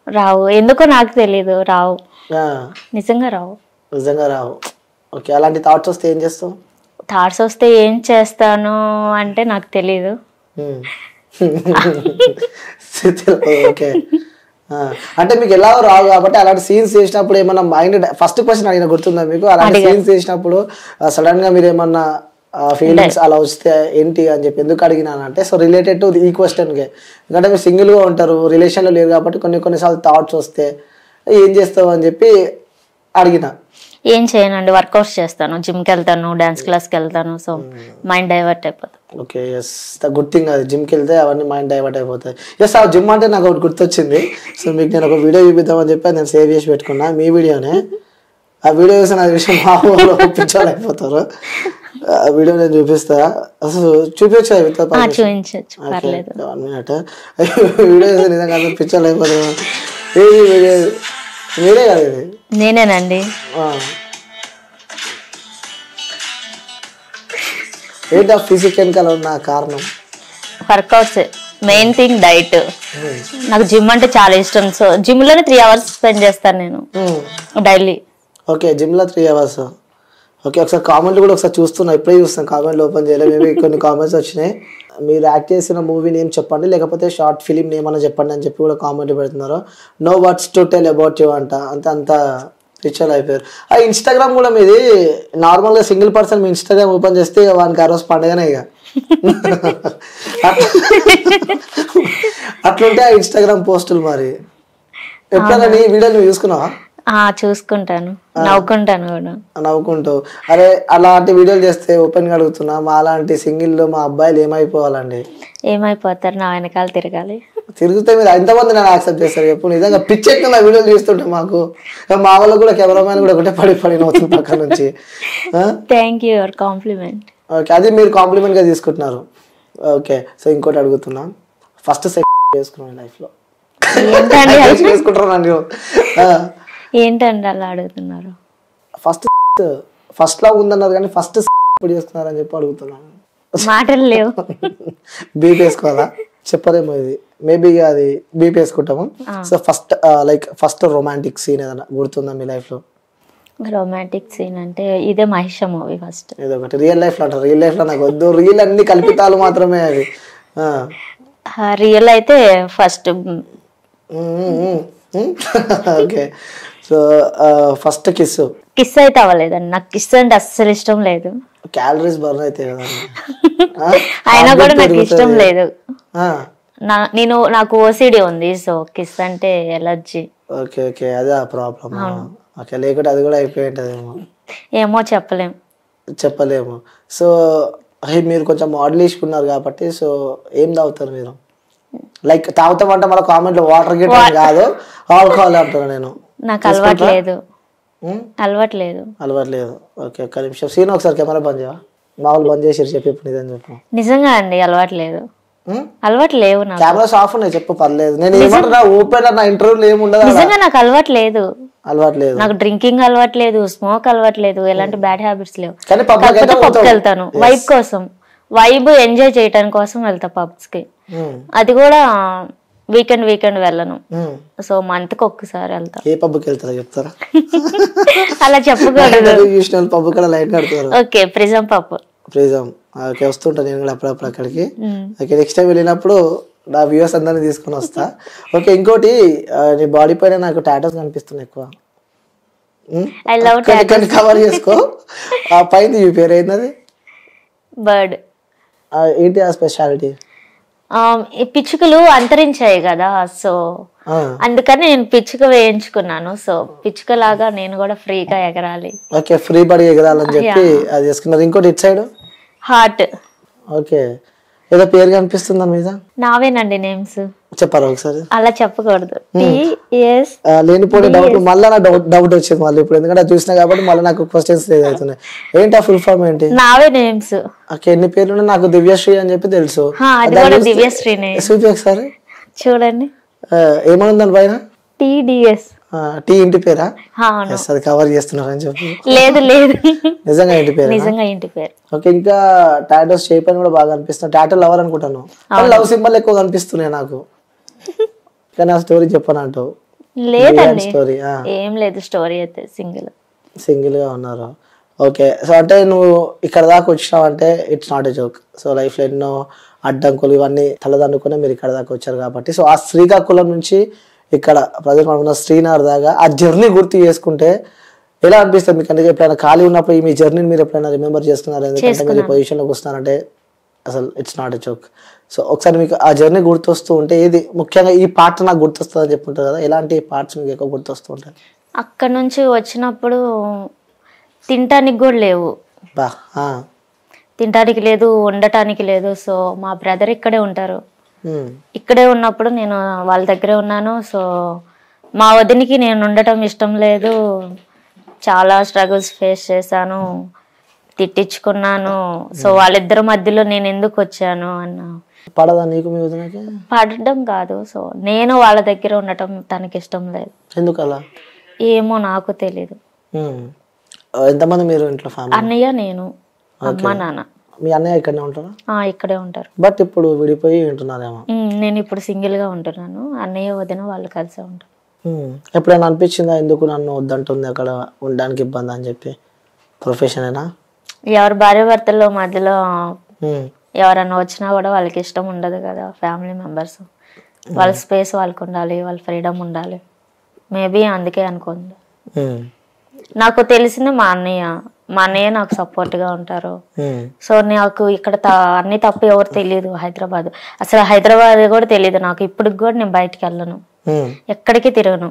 రావు? ఎందుకో నాకు తెలీదు, రావు, నిజంగా రావు. నిజంగా రావు. ఓకే, అలాంటి థాట్స్ వస్తే ఏం చేస్తావు? థాట్స్ వస్తే ఏం చేస్తాను అంటే నాకు తెలీదు. ఓకే, అంటే మీకు ఎలా రావు కాబట్టి అలాంటి సీన్స్ చేసినప్పుడు ఏమన్నా మైండ్, ఫస్ట్ క్వశ్చన్ అడిగిన గుర్తుందా మీకు? అలాంటి సీన్స్ చేసినప్పుడు సడన్ గా మీరు ఏమన్నా ఫీలింగ్స్ అలా వస్తే ఏంటి అని చెప్పి ఎందుకు అడిగినానంటే, సో రిలేటెడ్ టు ఈ క్వశ్చన్కి, ఎందుకంటే మీరు సింగిల్గా ఉంటారు, రిలేషన్లో లేరు కాబట్టి కొన్నిసార్లు థాట్స్ వస్తే ఏం చేస్తావు అని చెప్పి అడిగిన. ఏం చేయనండి, వర్కౌట్స్ చేస్తాను, జిమ్కి వెళ్తాను, డాన్స్ క్లాస్కి వెళ్తాను. సో మైండ్ డైవర్ట్ అయిపోతుంది. ఓకే, ఎస్, గుడ్ థింగ్ అది. జిమ్కి వెళ్తే అవన్నీ మైండ్ డైవర్ట్ అయిపోతాయి. ఎస్, ఆ జిమ్ అంటే నాకు ఒకటి గుర్తొచ్చింది. సో మీకు నేను ఒక వీడియో చూపిద్దామని చెప్పి నేను సేవ్ చేసి పెట్టుకున్నా, మీ వీడియోనే. ఆ వీడియో చూసి నా విషయం మా ఊళ్ళో పిచ్చాలైపోతారు. ఆ వీడియో నేను చూపిస్తా. అసలు చూపించా చూపించచ్చు, పర్లేదు. 1 minute. వీడియో చూసి నిజంగా పిచ్చాలైపోతారు. ఏది వీడియో? మీరే కదా ఇది? నేనేనండి. ఏంటి ఆ ఫిజిక్ వెనకాల ఉన్న కారణం? Workouts, main thing diet. నాకు జిమ్ అంటే చాలా ఇష్టం. సో జిమ్ లోనే 3 hours స్పెండ్ చేస్తాను నేను డైలీ. ఓకే, జిమ్ లో 3 hours. ఓకే, ఒకసారి కామెంట్లు కూడా ఒకసారి చూస్తున్నా, ఇప్పుడే చూస్తాను, కామెంట్లు ఓపెన్ చేయలేదు. మేబీ కొన్ని కామెంట్స్ వచ్చినాయి. మీరు యాక్ట్ చేసిన మూవీ నేమ్ చెప్పండి, లేకపోతే షార్ట్ ఫిలిం నేమ్ అన్న చెప్పండి అని చెప్పి కూడా కామెంట్లు పెడుతున్నారు. No words to tell about you అంట. అంత పిక్చర్ అయిపోయారు. ఆ ఇన్స్టాగ్రామ్ కూడా మీది నార్మల్గా సింగిల్ పర్సన్ మీ ఇన్స్టాగ్రామ్ ఓపెన్ చేస్తే వానికి ఆ రోజు పండుగనే ఇక. అట్లుంటే ఆ ఇన్స్టాగ్రామ్ పోస్టులు. మరి ఎప్పుడైనా నీ వీడియో నువ్వు చూసుకున్నావా? చూసుకుంటాను, నవ్వుకుంటాను కూడా. నవ్వుకుంటూ అరే అలాంటి వీడియోలు చేస్తే ఓపెన్ గా అడుగుతున్నా, మా అలాంటి సింగిల్ మా అబ్బాయిలు ఏమైపోవాలండి? ఏమైపోతారు, నా వెనకాల తిరగాలి. తిరిగితే మీరు ఎంతమంది నన్ను యాక్సెప్ట్ చేస్తారు చెప్పు? నిజంగా పిచ్చెక్కి నా వీడియోలు చూస్తుంటే మాకు మా వాళ్ళు కూడా కెమెరామ్యాన్ కూడా ఒకటే పడి నవ్వుతుంది పక్క నుంచి. Thank you your compliment. Okay, అది మీరు కాంప్లిమెంట్ గా తీసుకుంటున్నారు. ఓకే, సో ఇంకోటి అడుగుతున్నా, ఫస్ట్ చేసుకున్నాను లైఫ్ లో చేసుకుంటారు ఏంటండి అలా అడుగుతున్నారు? ఫస్ట్ లా ఉందన్నారు కానీ ఫస్ట్ ఇప్పుడు చేసుకున్నారని చెప్పి అడుగుతున్నాను. మాటలు లేవు. బీప్ వేసుకోవాలా? చెప్పలేమో ఇది, మేబీ అది బీప్ వేసుకుంటాము. సో ఫస్ట్ రొమాంటిక్ సీన్ ఏదైనా గుర్తుందా మీ లైఫ్ లో? రొమాంటిక్ సీన్ అంటే ఇదే మహేష్ మూవీ ఫస్ట్. ఇదొకటి. రియల్ లైఫ్ లో అంటారు, రియల్ లైఫ్ లో నాకు వద్దు, రియల్ అన్ని కల్పితాలు మాత్రమే అవి. రియల్ అయితే first. Okay, so first kiss అయితే అవ్వలేదండి, నాకు కిస్ అంటే అస్సలు ఇష్టం లేదు. క్యాలరీస్ బర్న్ అయితే కదండి. అయినా కూడా నాకు ఇష్టం లేదు. నాకు ఓసిడి ఉంది, సో కిస్ అంటే ఎలర్జీ. ఓకే ఓకే, అదే ఆ ప్రాబ్లమ్. ఓకే, లేకుంటే అది కూడా అయిపోయి ఉంటదేమో. ఏమో చెప్పలేము. సో మీరు కొంచెం మోడలిష్ ఉన్నారు కాబట్టి, సో ఏం తాగుతారు మీరు? లైక్ తాగుతామంటే మన కామెంట్ లో వాటర్ గిట్ కాదు, ఆల్కహాల్ అంటారు. నేను నాకు అలవాట్లేదు. ఓకే, ఒక్క నిమిషం సీన్, ఒకసారి కెమెరా బంద్ చేయవా? మామూలు బంద్ చేసి చెప్పి ఇప్పుడు నిజం చెప్పు. నిజంగా అండి అలవాట్లేదు. అలవాట్లేవు. కెమెరాస్ ఆఫ్ ఉన్నాయి, చెప్పు పర్లేదు. నేను ఏమంటున్నా, ఓపెన్ నా ఇంటర్వ్యూలో ఏముండదు. నిజంగా నాకు అలవాట్లేదు. నాకు డ్రింకింగ్ అలవాట్లేదు, స్మోక్ అలవాట్లేదు, ఎలాంటి బ్యాడ్ హ్యాబిట్స్ లేవు. కాకపోతే పబ్కి వెళ్తాను వైబ్ కోసం, వైబ్ ఎంజాయ్ చేయడానికి కోసం వెళ్తా పబ్స్ కి. అది కూడా వీకెండ్ వెళ్ళను. సో మంత్ కి ఒక్కసారి వెళ్తా. ఏ పబ్కి వెళ్తారా చెప్తారా? అలా చెప్పకూడదు. పబ్ కూడా లైట్ కడతారు. Okay, prism pub. ఓకే, వస్తుంటా నేను కూడా అప్పుడప్పుడు అక్కడికి. ఓకే, నెక్స్ట్ టైం వెళ్ళినప్పుడు నా వ్యూవర్స్ అందరినీ తీసుకుని వస్తా. ఓకే, ఇంకోటి, నీ బాడీ పైన నాకు టాటూస్ కనిపిస్తున్నాయి ఎక్కువ. కవర్ చేసుకో. ఆ పైన ఈ పేరు ఏంటది? బర్డ్. ఏంటి ఆ స్పెషాలిటీ? పిచ్చుకలు అంతరించాయి కదా, సో అందుకని నేను పిచ్చుక వేయించుకున్నాను. సో పిచ్చుక లాగా నేను కూడా ఫ్రీగా ఎగరాలి. ఓకే, ఫ్రీ బడి ఎగరాలని చెప్పి అది చేసుకున్నారు. ఇంకోటి ఇట్ సైడ్ హార్ట్. ఓకే, ఏదో పేరు కనిపిస్తుందా మీద? నావేనండి నేమ్స్. చెప్పారా ఒకసారి? అలా చెప్పకూడదు. లేనిపోయిన డౌట్ మళ్ళీ నా డౌట్ వచ్చింది మళ్ళీ ఇప్పుడు, ఎందుకంటే చూసినా కాబట్టి మళ్ళీ నాకు క్వశ్చన్స్ అవుతున్నాయి. ఏంటి ఆ ఫుల్ ఫామ్ ఏంటి? నావే నేమ్స్. ఓకే, ఎన్ని పేర్లు? నాకు దివ్యశ్రీ అని చెప్పి తెలుసు. దివ్యశ్రీనే. చూపి ఒకసారి చూడండి. ఏమనుంది దాని పైన? TDS. టీ ఇంటి పేరా? అది కవర్ చేస్తున్నారని చెప్పి. లేదు నిజంగా ఇంటి పేరు. ఓకే, ఇంకా టాటోస్ షేప్ అని కూడా బాగా అనిపిస్తుంది. టాటో లవర్ అనుకుంటాను, లవ్ సింబల్ ఎక్కువ కనిపిస్తున్నాయి నాకు. కానీ ఆ స్టోరీ చెప్పనంటూ? లేదండి, ఏం లేదు. స్టోరీ అయితే సింగిల్ గా ఉన్నారు. ఓకే, సో అంటే నువ్వు ఇక్కడ దాకా వచ్చినావు అంటే it's not a joke. So life లో ఎన్నో అడ్డంకులు ఇవన్నీ తలదన్నుకునే మీరు ఇక్కడ దాకా వచ్చారు కాబట్టి, సో ఆ శ్రీకాకుళం నుంచి ఇక్కడ ప్రజెంట్ మనకున్న శ్రీనగర్ దాకా ఆ జర్నీ గుర్తు చేసుకుంటే ఎలా అనిపిస్తుంది మీకు? అంటే ఎప్పుడైనా ఖాళీ ఉన్నప్పుడు మీ జర్నీని మీరు ఎప్పుడైనా రిమెంబర్ చేస్తున్నారు? ఎందుకంటే మీరు పొజిషన్లోకి వస్తున్నారంటే అసలు it's not a joke. So ఒకసారి మీకు ఆ జర్నీ గుర్తొస్తూ ఉంటే ఏది ముఖ్యంగా ఈ పార్ట్ నాకు గుర్తొస్తుంది అని చెప్పుంటారు కదా, ఎలాంటి పార్ట్స్ మీకు ఎక్కువ గుర్తొస్తూ ఉంటాయి? అక్కడ నుంచి వచ్చినప్పుడు తినటానికి కూడా లేవు, తినటానికి లేదు, ఉండటానికి లేదు. సో మా బ్రదర్ ఇక్కడే ఉంటారు. ఇక్కడే ఉన్నప్పుడు నేను వాళ్ళ దగ్గరే ఉన్నాను. సో మా వదినికి నేను ఉండటం ఇష్టం లేదు, చాలా స్ట్రగుల్స్ ఫేస్ చేశాను, తిట్టించుకున్నాను. సో వాళ్ళిద్దరి మధ్యలో నేను ఎందుకు వచ్చాను అన్న. పడదా నీకు మీ వదినకి? పడడం కాదు, సో నేను వాళ్ళ దగ్గర ఉండటం తనకి ఇష్టం లేదు. ఎందుకు అలా? ఏమో నాకు తెలీదు. ఎంతమంది మీరు ఇంట్లో? అన్నయ్య, నేను, అమ్మ, నాన్న. మీ అన్నయ్య ఇక్కడనే ఉంటారా? ఇక్కడే ఉంటారు. బట్ ఇప్పుడు విడిపోయి ఉంటున్నారేమో? నేను ఇప్పుడు సింగిల్ గా ఉంటున్నాను. అన్నయ్య వదిన వాళ్ళు కలిసే ఉంటారు. ఎప్పుడైనా అనిపించిందా ఎందుకు నన్ను వద్దంటుంది అక్కడ ఉండడానికి ఇబ్బంది అని చెప్పి? ప్రొఫెషనేనా? ఎవరి భార్య భర్తల్లో మధ్యలో ఎవరన్నా వచ్చినా కూడా వాళ్ళకి ఇష్టం ఉండదు కదా. ఫ్యామిలీ మెంబర్స్ వాళ్ళ స్పేస్ వాళ్ళకు ఉండాలి, వాళ్ళ ఫ్రీడమ్ ఉండాలి. మేబీ అందుకే అనుకుంది. నాకు తెలిసింది మా అన్నయ్య నాకు సపోర్ట్ గా ఉంటారు. సో నాకు ఇక్కడ అన్ని తప్ప ఎవరు తెలియదు. హైదరాబాద్ అసలు హైదరాబాద్ కూడా తెలియదు నాకు. ఇప్పటికి కూడా నేను బయటికి వెళ్ళను, ఎక్కడికి తిరగను.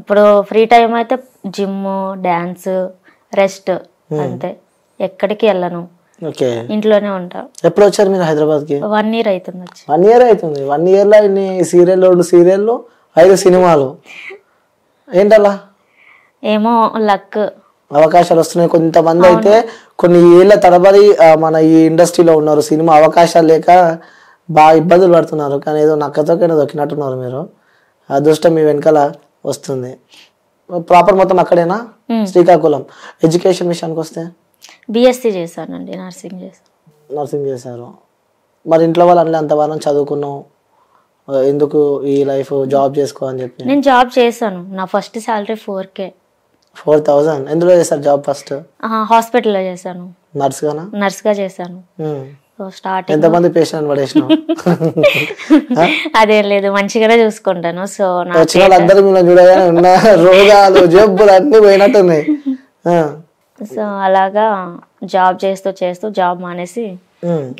ఇప్పుడు ఫ్రీ టైం అయితే జిమ్, డాన్స్, రెస్ట్ అంతే. ఎక్కడికి వెళ్ళను, ఓకే. ఇంట్లోనే ఉంటా. ఎప్పుడు వచ్చారు మీరు హైదరాబాద్కి? 1 year అవుతుంది వచ్చి. 1 year అవుతుంది. 1 yearలో ఇన్ని సీరియల్, 2 సీరియళ్ళు, 5 సినిమాలు. ఏంటలా? ఏమో లక్. అవకాశాలు వస్తున్నాయి. కొంతమంది అయితే కొన్ని ఏళ్ళ తరబడి మన ఈ ఇండస్ట్రీలో ఉన్నారు, సినిమా అవకాశాలు లేక బాగా ఇబ్బందులు పడుతున్నారు. కానీ ఏదో నక్కతోకైనా దొక్కినట్టున్నారు మీరు. అదృష్టం మీ వెనకాల వస్తుంది. ప్రాపర్ మొత్తం అక్కడేనా? శ్రీకాకుళం. ఎడ్యుకేషన్ విషయానికి వస్తే బిఎస్సి చేశానండి, నర్సింగ్ చేశాను. నర్సింగ్ చేశారు. మరి ఇంట్లో వాళ్ళు అన్నీ అంతవరం చదువుకున్నావు, ఎందుకు ఈ లైఫ్ జాబ్ చేసుకో అని చెప్పి? నేను జాబ్ చేశాను. నా ఫస్ట్ శాలరీ 4K. 4,000. ఎందులో చేశారు జాబ్ ఫస్ట్? హాస్పిటల్లో చేశాను. నర్స్గా చేశాను. స్టార్టింగ్ ఎంతమంది పేషెంట్ పడేసినావు? అదేం లేదు, మంచిగానే చూసుకుంటాను. సో వచ్చిన వాళ్ళందరూ మిమ్మల్ని చూడగానే ఉన్న రోగాలు, జబ్బులు అన్ని పోయినట్టున్నాయి. సో అలాగా జాబ్ చేస్తూ జాబ్ మానేసి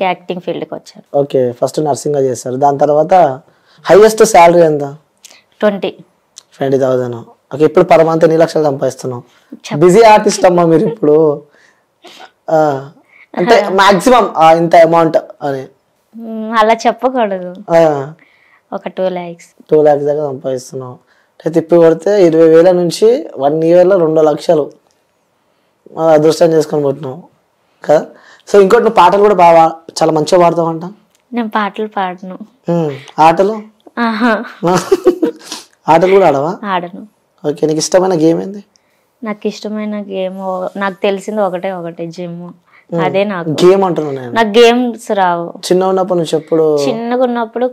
యాక్టింగ్ ఫీల్డ్కి వచ్చాను. ఓకే. ఫస్ట్ నర్సింగ్ చేస్తారు, దాని తర్వాత హైయెస్ట్ శాలరీ ఎంత? 20,000. ఓకే. ఇప్పుడు పర్ మంత్ ఎన్ని లక్షలు సంపాదిస్తున్నావు? బిజీ ఆర్టిస్ట్ అమ్మా మీరు ఇప్పుడు. అంటే మాక్సిమం ఇంత అమౌంట్ అని అలా చెప్పకూడదు. ఒక 2 lakhs. 2 lakhs దాకా సంపాదిస్తున్నావు. అంటే తిప్పి కొడితే 20,000 నుంచి 1 yearలో 2 లక్షలు అదృష్టం చేసుకొని పోతున్నావు కదా. సో ఇంకోటి, నువ్వు పాటలు కూడా బాగా చాలా మంచిగా పాడతావు అంట. నేను పాటలు పాడను. ఆటలు? ఆటలు కూడా ఆడవా? ఆడను. ఓకే. నీకు ఇష్టమైన గేమ్ ఏంది? నాకు ఇష్టమైన గేమ్ నాకు తెలిసింది ఒకటే జిమ్. అదే నాకు గేమ్ అంటున్నాను నేను. నాకు గేమ్స్ రావు. చిన్న ఉన్నప్పుడు నుంచి ఎప్పుడు? చిన్నగా ఉన్నప్పుడు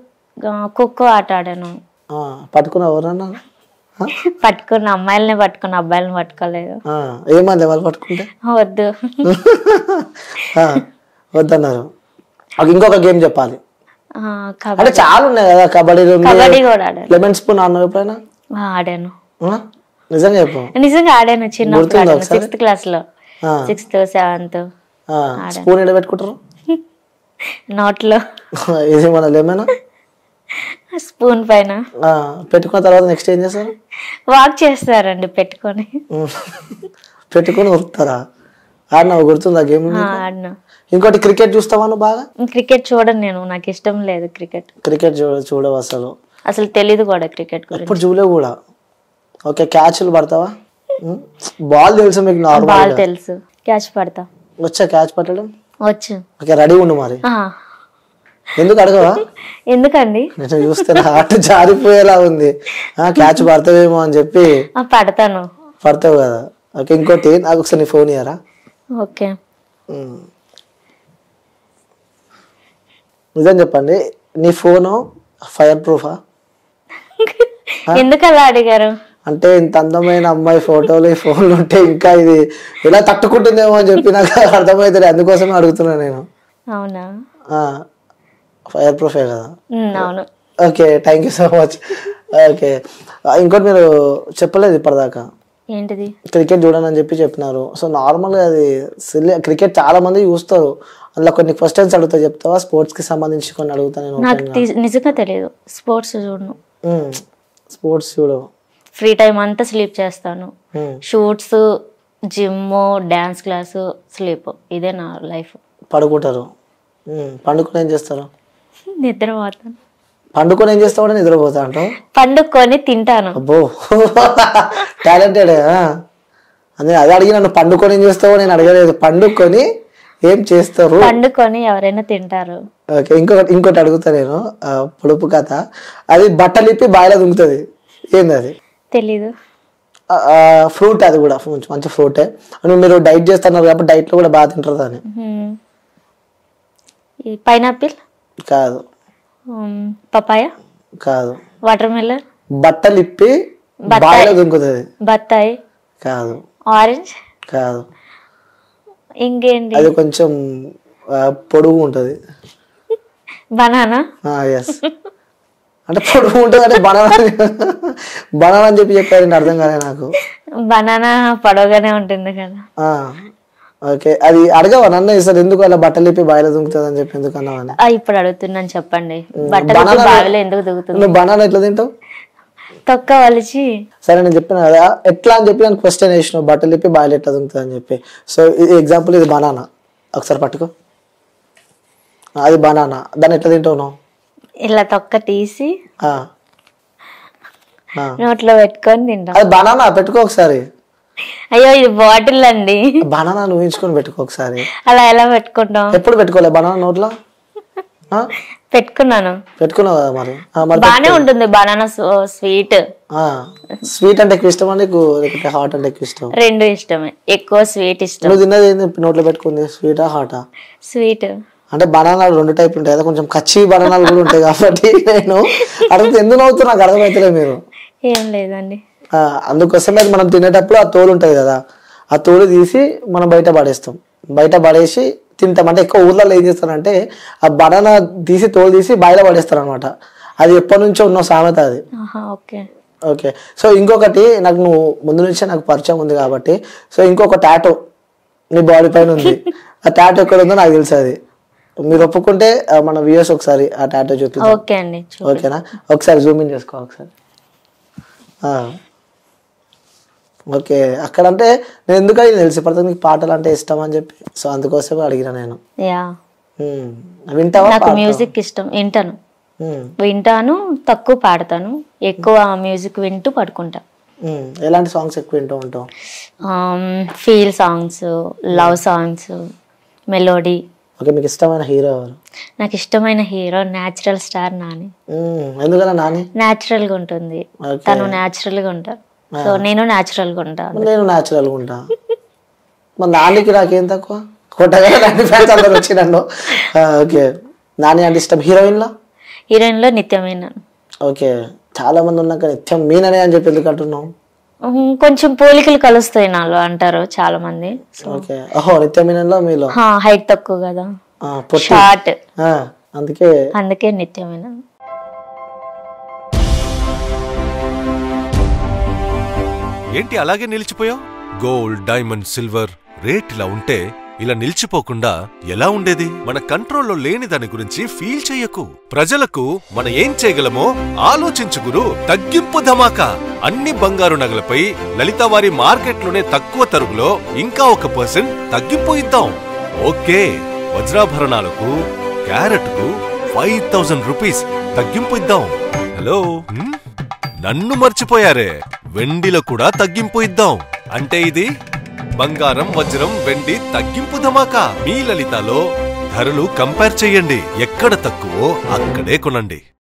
ఖోఖో ఆట ఆడాను. పట్టుకున్న ఎవరన్నా? పట్టుకున్న అమ్మాయిలనే పట్టుకున్న, అబ్బాయిలని పట్టుకోలేదు. ఏమంది వాళ్ళు పట్టుకుంటే? వద్దు వద్దన్నారు. ఇంకొక గేమ్ చెప్పాలి. అంటే కబడ్డీ. చాలా ఉన్నాయి కదా. కబడ్డీ కూడా ఆడాను. లెమన్ స్పూన్ ఆడినావు ఎప్పుడైనా? ఆడాను. నిజంగా చెప్పు. నిజంగా ఆడాను. చిన్నప్పుడు 6th class లో, 6th 7th. స్పూన్ ఎక్కడ పెట్టుకుంటారు? నోట్లో. ఇది మన లెమన్ స్పూన్ పైన పెట్టుకున్న తర్వాత నెక్స్ట్ ఏం చేస్తారు? వాక్ చేస్తారండి పెట్టుకొని. పెట్టుకొని ఉరుకుతారా? ఆడినావు, గుర్తుందా గేమ్? ఆడినా. ఇంకోటి, క్రికెట్ చూస్తావా నువ్వు బాగా? క్రికెట్ చూడను నేను, నాకు ఇష్టం లేదు క్రికెట్. క్రికెట్ చూడవు అసలు తెలీదు కూడా క్రికెట్ గురించి. ఎప్పుడు చూడలేవు కూడా. ఓకే. క్యాచ్లు పడతావా? బాల్ తెలుసు మీకు? నార్మల్ బాల్ తెలుసు, క్యాచ్ పడతా. వచ్చా క్యాచ్ పట్టడం? వచ్చు. ఓకే. రెడీ ఉండు మరి. ఎందుకు అడగవా? ఎందుకండి? నేను చూస్తే హార్ట్ జారిపోయేలా ఉంది. క్యాచ్ పడతావేమో అని చెప్పి. పడతాను. పడతావు కదా. ఓకే. ఇంకోటి, నాకు ఒకసారి నీ ఫోన్ ఇయ్యరా? ఓకే. నిజం చెప్పండి, నీ ఫోను ఫైర్ ప్రూఫా? ఎందుకు అలా అడిగారు? అంటే ఇంత అందమైన అమ్మాయి ఫోటోలు ఈ ఫోన్లు ఉంటే ఇంకా ఇది ఎలా తట్టుకుంటుందేమో అని చెప్పి నాకు అర్థమవుతుంది. అందుకోసమే అడుగుతున్నా నేను. అవునా? ఫైర్ ప్రూఫే కదా. అవును. Okay. Thank you so much. Okay. ఇంకోటి మీరు చెప్పలేదు ఇప్పటిదాకా. ఏంటిది? క్రికెట్ చూడనని చెప్పినారు. సో నార్మల్గా అది క్రికెట్ చాలా మంది చూస్తారు. అందులో కొన్ని క్వశ్చన్స్ అడుగుతా, చెప్తావా? స్పోర్ట్స్ కి సంబంధించి కొన్ని అడుగుతా నేను. నాకు నిజంగా తెలియదు. స్పోర్ట్స్ చూడను. స్పోర్ట్స్ చూడవు. ఫ్రీ టైం అంతా స్లీప్ చేస్తాను. Shoots, gym, dance class, sleep, ఇదే నా లైఫ్. పడుకుంటారు. పండుకొని ఏం చేస్తారు? నిద్రపోతాను. పండుకొని ఏం చేస్తావు? నిద్రపోతా అంటావు? పండుకొని తింటాను. అబ్బో, టాలెంటెడ్. అదే అడిగి నన్ను పండుకొని ఏం చేస్తావో నేను అడగలేదు. పండుకొని ఏం చేస్తారు? పండుకొని ఎవరైనా తింటారు. ఓకే. ఇంకోటి అడుగుతా నేను, పొడుపు కథ. అది బట్టలు ఇప్పి బాయిలో దుంకుతుంది, ఏంది అది? తెలీదు. ఫ్రూట్, అది కూడా మంచి ఫ్రూటే. మీరు డైట్ చేస్తున్నారు కాబట్టి డైట్ లో కూడా బాగా తింటారు దాన్ని. పైనాపిల్ కాదు. పపాయ కాదు. Water melon. బట్టలు ఇప్పి బాయిలో దుంకుతుంది. బత్తాయి కాదు. ఆరెంజ్ కాదు. ఇంకేంటి? అది కొంచెం పొడుగు ఉంటది. బనానా. ఎస్. అంటే పొడుగు ఉంటుంది అంటే బనానా అని చెప్పి చెప్పారు, అర్థం కాలే నాకు. బనానా పొడవుగానే ఉంటుంది కదా. ఓకే. అది అడగవా నన్ను సార్, ఎందుకు అలా బట్టలు ఇప్పి బాయిలో దుంకుతుంది అని చెప్పి ఎందుకు అన్నావని? ఇప్పుడు అడుగుతున్నాను, చెప్పండి. బట్టలు బావిలో ఎందుకు దుంకుతుంది? నువ్వు బనానా ఎట్లా తింటావు? తొక్క వలిచి. సరే నేను చెప్పిన కదా ఎట్లా అని చెప్పి నేను క్వశ్చన్ వేసినావు, బట్టలు చెప్పి బాయిల్ ఎట్లా దుంకుతుంది అని చెప్పి. సో ఇది ఎగ్జాంపుల్, ఇది బనానా, ఒకసారి పట్టుకో. అది బనానా, దాన్ని ఎట్లా తింటావు నువ్వు? ఇలా తొక్క తీసి నోట్లో పెట్టుకొని తింటాం. అది బనానా, పెట్టుకో ఒకసారి. అయ్యో ఇది బాటిల్ అండి. బనానా నువ్వు ఉంచుకొని పెట్టుకో ఒకసారి. అలా ఎలా పెట్టుకుంటాం? ఎప్పుడు పెట్టుకోలే బనానా నోట్లో? పెట్టుకున్నాను. పెట్టుకున్నావు కదా మరి. బానే ఉంటుంది బనానా స్వీట్. స్వీట్ అంటే ఎక్కువ ఇష్టమా నీకు, లేకపోతే హాట్ అంటే ఎక్కువ ఇష్టం? రెండు ఇష్టమే, ఎక్కువ స్వీట్ ఇష్టం. నువ్వు తిన్నది ఏంది నోట్లో పెట్టుకుంది, స్వీటా హాటా? స్వీట్. అంటే బనానాలు రెండు టైప్ ఉంటాయి కదా, కొంచెం కచ్చి బనానాలు కూడా ఉంటాయి కాబట్టి నేను అడిగితే ఎందుకు నవ్వుతున్నా నాకు అర్థమవుతలేదు. మీరు ఏం లేదండి, అందుకోసమే అది మనం తినేటప్పుడు ఆ తోలు ఉంటుంది కదా, ఆ తోలు తీసి మనం బయట పడేస్తాం. బయట పడేసి తింటాం. అంటే ఎక్కువ ఊర్లలో ఏం చేస్తారంటే ఆ బనానా తీసి తోలు తీసి బయట పడేస్తారు అనమాట. అది ఎప్పటి నుంచో ఉన్న సామెత అది. ఓకే. సో ఇంకొకటి, నాకు నువ్వు ముందు నుంచే నాకు పరిచయం ఉంది కాబట్టి, సో ఇంకొక టాటో నీ బాడీ పైన ఉంది. ఆ టాటో ఎక్కడ ఉందో నాకు తెలుసు. అది మీరు ఒప్పుకుంటే మన వ్యూయర్స్ ఒకసారి ఆ టాటో చూపిద్దాం. ఓకే అండి. ఓకేనా? ఒకసారి జూమ్ ఇన్ చేసుకో ఒకసారి. ఓకే. అక్కడ అంటే నేను ఎందుకు అడిగిన తెలిసి పడుతుంది, నీకు పాటలు అంటే ఇష్టం అని చెప్పి. సో అందుకోసమే అడిగిన నేను. వింటావా? నాకు మ్యూజిక్ ఇష్టం, వింటాను, తక్కువ పాడతాను, ఎక్కువ మ్యూజిక్ వింటూ పడుకుంటా. ఎలాంటి సాంగ్స్ ఎక్కువ వింటూ ఉంటావు? Feel songs, love songs, melody. Okay. మీకు ఇష్టమైన హీరో ఎవరు? నాకు ఇష్టమైన హీరో న్యాచురల్ స్టార్ నాని. ఎందుకలా నాని? న్యాచురల్ గా ఉంటుంది, తను న్యాచురల్ గా ఉంటారు. సో నేను న్యాచురల్ గా ఉంటా. నేను న్యాచురల్ గా ఉంటా. మరి నానికి నాకేం తక్కువ? కొట్టగా నాని ఫ్యాన్స్ అందరు వచ్చి నన్ను. ఓకే. నాని అంటే ఇష్టం. హీరోయిన్ లో నిత్య మీనన్. ఓకే. చాలా మంది ఉన్నాక నిత్యం మీననే అని చెప్పి ఎందుకు అంటున్నావు? కొంచెం పోలికలు కలుస్తాయి నాలో అంటారు చాలా మంది. ఓకే. ఓహో, నిత్య మీనన్ లో మీలో హైట్ తక్కువ కదా, షార్ట్, అందుకే నిత్య మీనన్. ఏంటి అలాగే నిలిచిపోయావు? గోల్డ్, డైమండ్, సిల్వర్ రేట్ ఇలా ఉంటే ఇలా నిలిచిపోకుండా ఎలా ఉండేది? మన కంట్రోల్లో లేని దాని గురించి ఫీల్ చెయ్యకు. ప్రజలకు మనం ఏం చేయగలమో ఆలోచించు గురు. తగ్గింపు ధమాకా. అన్ని బంగారు నగలపై లలిత వారి మార్కెట్లోనే తక్కువ తరుగులో ఇంకా 1% తగ్గింపు ఇద్దాం. ఓకే. వజ్రాభరణాలకు క్యారెట్ కు 5000 రూపీస్ తగ్గింపు ఇద్దాం. హలో, నన్ను మర్చిపోయారే. వెండిలో కూడా తగ్గింపు ఇద్దాం. అంటే ఇది బంగారం, వజ్రం, వెండి తగ్గింపు ధమాకా. మీ లలితలో ధరలు కంపేర్ చెయ్యండి. ఎక్కడ తక్కువో అక్కడే కొనండి.